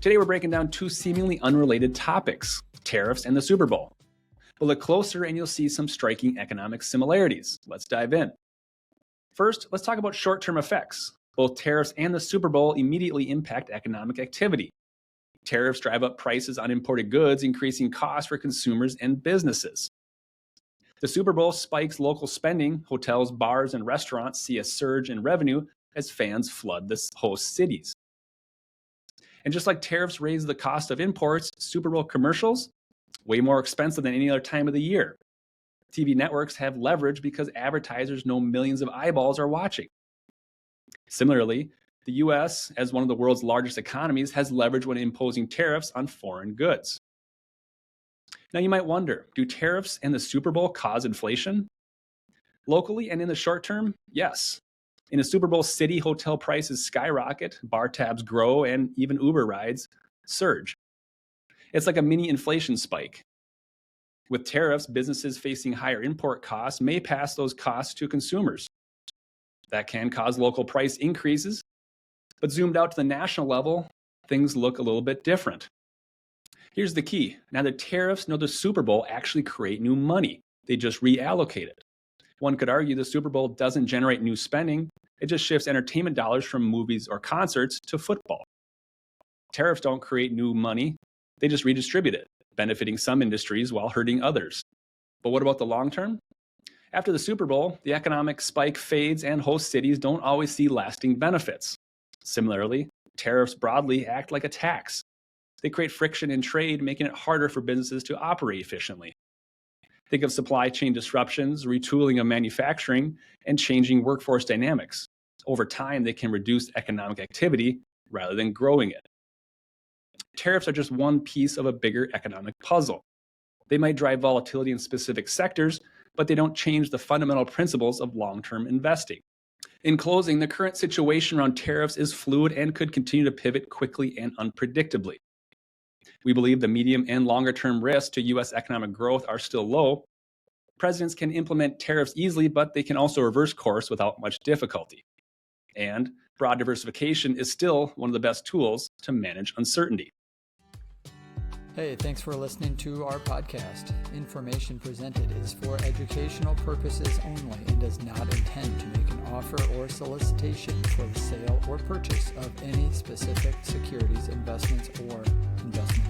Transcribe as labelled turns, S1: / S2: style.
S1: Today we're breaking down two seemingly unrelated topics, tariffs and the Super Bowl. But look closer and you'll see some striking economic similarities. Let's dive in. First, let's talk about short-term effects. Both tariffs and the Super Bowl immediately impact economic activity. Tariffs drive up prices on imported goods, increasing costs for consumers and businesses. The Super Bowl spikes local spending. Hotels, bars, and restaurants see a surge in revenue as fans flood the host cities. And just like tariffs raise the cost of imports, Super Bowl commercials, way more expensive than any other time of the year. TV networks have leverage because advertisers know millions of eyeballs are watching. Similarly, the US, as one of the world's largest economies, has leverage when imposing tariffs on foreign goods. Now you might wonder, do tariffs and the Super Bowl cause inflation? Locally and in the short term, yes. In a Super Bowl city, hotel prices skyrocket, bar tabs grow, and even Uber rides surge. It's like a mini inflation spike. With tariffs, businesses facing higher import costs may pass those costs to consumers. That can cause local price increases, but zoomed out to the national level, things look a little bit different. Here's the key. Neither tariffs nor the Super Bowl actually create new money. They just reallocate it. One could argue the Super Bowl doesn't generate new spending. It just shifts entertainment dollars from movies or concerts to football. Tariffs don't create new money. They just redistribute it, benefiting some industries while hurting others. But what about the long term? After the Super Bowl, the economic spike fades and host cities don't always see lasting benefits. Similarly, tariffs broadly act like a tax. They create friction in trade, making it harder for businesses to operate efficiently. Think of supply chain disruptions, retooling of manufacturing, and changing workforce dynamics. Over time, they can reduce economic activity rather than growing it. Tariffs are just one piece of a bigger economic puzzle. They might drive volatility in specific sectors, but they don't change the fundamental principles of long-term investing. In closing, the current situation around tariffs is fluid and could continue to pivot quickly and unpredictably. We believe the medium and longer-term risks to U.S. economic growth are still low. Presidents can implement tariffs easily, but they can also reverse course without much difficulty. And broad diversification is still one of the best tools to manage uncertainty.
S2: Hey, thanks for listening to our podcast. Information presented is for educational purposes only and does not intend to make an offer or solicitation for the sale or purchase of any specific securities, investments, or investment